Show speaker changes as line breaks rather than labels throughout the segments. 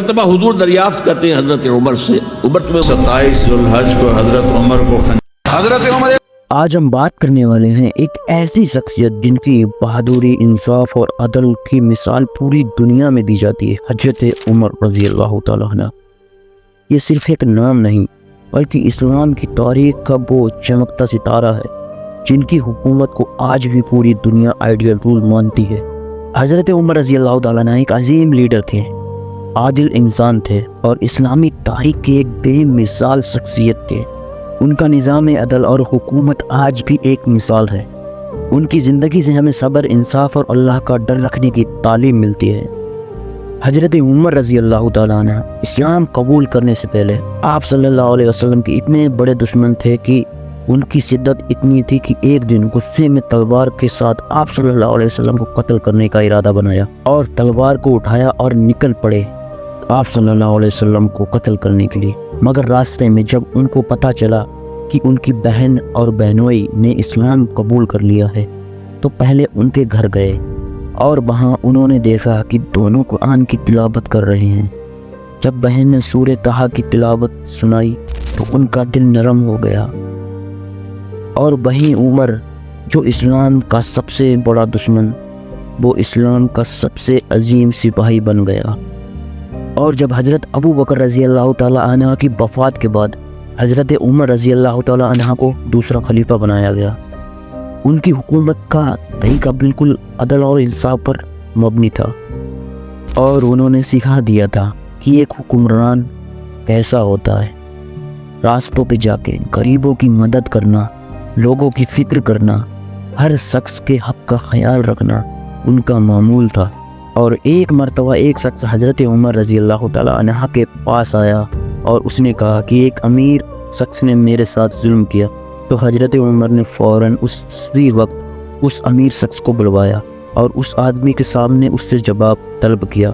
مرتبہ حضور دریافت کرتے ہیں حضرت عمر سے، عمر تمہیں
27 ذوالحج کو حضرت عمر کو
حضرت عمر
آج ہم بات کرنے والے ہیں ایک ایسی شخصیت جن کی بہادری، انصاف اور عدل کی مثال پوری دنیا میں دی جاتی ہے، حضرت عمر رضی اللہ تعالیٰ عنہ۔ یہ صرف ایک نام نہیں بلکہ اسلام کی تاریخ کا وہ چمکتا ستارہ ہے جن کی حکومت کو آج بھی پوری دنیا آئیڈیل رول مانتی ہے۔ حضرت عمر رضی اللہ تعالیٰ عنہ ایک عظیم لیڈر تھے، عادل انسان تھے اور اسلامی تاریخ کے ایک بے مثال شخصیت تھے۔ ان کا نظام عدل اور حکومت آج بھی ایک مثال ہے۔ ان کی زندگی سے ہمیں صبر، انصاف اور اللہ کا ڈر رکھنے کی تعلیم ملتی ہے۔ حضرت عمر رضی اللہ تعالیٰ عنہ اسلام قبول کرنے سے پہلے آپ صلی اللہ علیہ وسلم کے اتنے بڑے دشمن تھے کہ ان کی شدت اتنی تھی کہ ایک دن غصے میں تلوار کے ساتھ آپ صلی اللہ علیہ وسلم کو قتل کرنے کا ارادہ بنایا اور تلوار کو اٹھایا اور نکل پڑے آپ صلی اللہ علیہ وسلم کو قتل کرنے کے لیے۔ مگر راستے میں جب ان کو پتہ چلا کہ ان کی بہن اور بہنوئی نے اسلام قبول کر لیا ہے تو پہلے ان کے گھر گئے اور وہاں انہوں نے دیکھا کہ دونوں قرآن کی تلاوت کر رہے ہیں۔ جب بہن نے سورہ طٰہٰ کی تلاوت سنائی تو ان کا دل نرم ہو گیا اور وہیں عمر جو اسلام کا سب سے بڑا دشمن، وہ اسلام کا سب سے عظیم سپاہی بن گیا۔ اور جب حضرت ابو بکر رضی اللہ تعالیٰ عنہ کی وفات کے بعد حضرت عمر رضی اللہ تعالیٰ عنہ کو دوسرا خلیفہ بنایا گیا۔ ان کی حکومت کا طریقہ بالکل عدل اور انصاف پر مبنی تھا اور انہوں نے سکھا دیا تھا کہ ایک حکمران کیسا ہوتا ہے۔ راستوں پہ جا کے غریبوں کی مدد کرنا، لوگوں کی فکر کرنا، ہر شخص کے حق کا خیال رکھنا ان کا معمول تھا۔ اور ایک مرتبہ ایک شخص حضرت عمر رضی اللہ تعالیٰ عنہ کے پاس آیا اور اس نے کہا کہ ایک امیر شخص نے میرے ساتھ ظلم کیا، تو حضرت عمر نے فوراً اسی وقت اس امیر شخص کو بلوایا اور اس آدمی کے سامنے اس سے جواب طلب کیا۔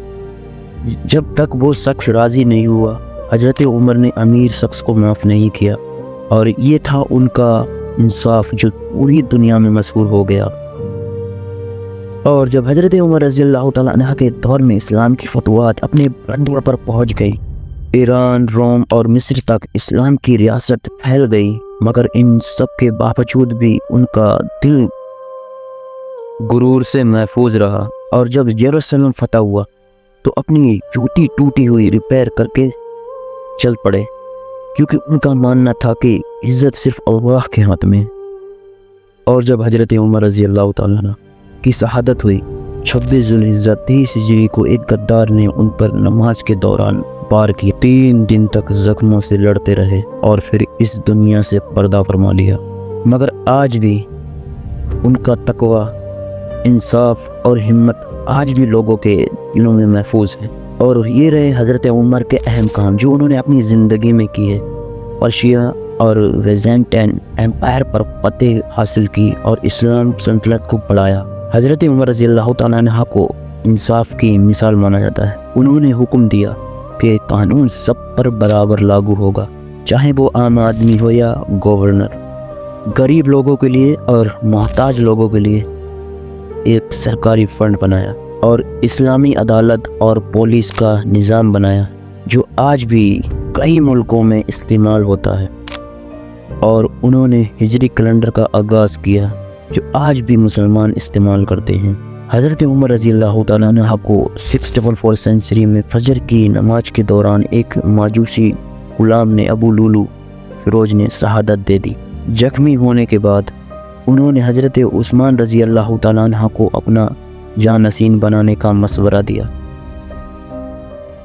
جب تک وہ شخص راضی نہیں ہوا حضرت عمر نے امیر شخص کو معاف نہیں کیا، اور یہ تھا ان کا انصاف جو پوری دنیا میں مشہور ہو گیا۔ اور جب حضرت عمر رضی اللہ تعالیٰ عنہ کے دور میں اسلام کی فتوحات اپنے بلندوں پر پہنچ گئی، ایران، روم اور مصر تک اسلام کی ریاست پھیل گئی، مگر ان سب کے باوجود بھی ان کا دل غرور سے محفوظ رہا۔ اور جب یروشلم فتح ہوا تو اپنی جوتی ٹوٹی ہوئی ریپیئر کر کے چل پڑے، کیونکہ ان کا ماننا تھا کہ عزت صرف اللہ کے ہاتھ میں۔ اور جب حضرت عمر رضی اللہ تعالیٰ عنہ کی شہادت ہوئی 26 ذوالحجہ 30 ہجری کو، ایک غدار نے ان پر نماز کے دوران وار کیا۔ 3 دن تک زخموں سے لڑتے رہے اور پھر اس دنیا سے پردہ فرما لیا، مگر آج بھی ان کا تقوی، انصاف اور ہمت آج بھی لوگوں کے دلوں میں محفوظ ہے۔ اور یہ رہے حضرت عمر کے اہم کام جو انہوں نے اپنی زندگی میں کیے۔ پرشیا اور ویزینٹائن ایمپائر پر فتح حاصل کی اور اسلام سلطنت کو بڑھایا۔ حضرت عمر رضی اللہ تعالیٰ عنہ کو انصاف کی مثال مانا جاتا ہے۔ انہوں نے حکم دیا کہ قانون سب پر برابر لاگو ہوگا، چاہے وہ عام آدمی ہو یا گورنر۔ غریب لوگوں کے لیے اور محتاج لوگوں کے لیے ایک سرکاری فنڈ بنایا اور اسلامی عدالت اور پولیس کا نظام بنایا جو آج بھی کئی ملکوں میں استعمال ہوتا ہے۔ اور انہوں نے ہجری کیلنڈر کا آغاز کیا جو آج بھی مسلمان استعمال کرتے ہیں۔ حضرت عمر رضی اللہ تعالیٰ عنہ کو 644 سینچری میں فجر کی نماز کے دوران ایک ماجوسی غلام نے ابو لولو فیروز نے شہادت دے دی۔ زخمی ہونے کے بعد انہوں نے حضرت عثمان رضی اللہ تعالیٰ عنہ کو اپنا جانشین بنانے کا مشورہ دیا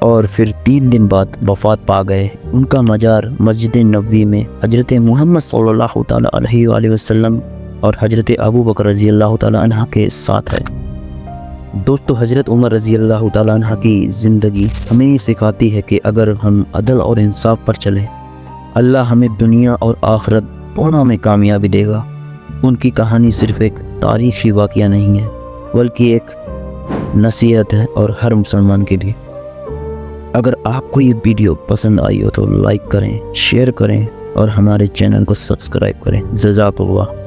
اور پھر 3 دن بعد وفات پا گئے۔ ان کا مزار مسجد نبوی میں حضرت محمد صلی اللہ تعالیٰ علیہ وآلہ وسلم اور حضرت ابو بکر رضی اللہ تعالیٰ عنہ کے ساتھ ہے۔ دوستو، حضرت عمر رضی اللہ تعالیٰ عنہ کی زندگی ہمیں سکھاتی ہے کہ اگر ہم عدل اور انصاف پر چلیں، اللہ ہمیں دنیا اور آخرت دونوں میں کامیابی دے گا۔ ان کی کہانی صرف ایک تاریخی واقعہ نہیں ہے بلکہ ایک نصیحت ہے اور ہر مسلمان کے لیے۔ اگر آپ کو یہ ویڈیو پسند آئی ہو تو لائک کریں، شیئر کریں اور ہمارے چینل کو سبسکرائب کریں۔ جزاک اللہ۔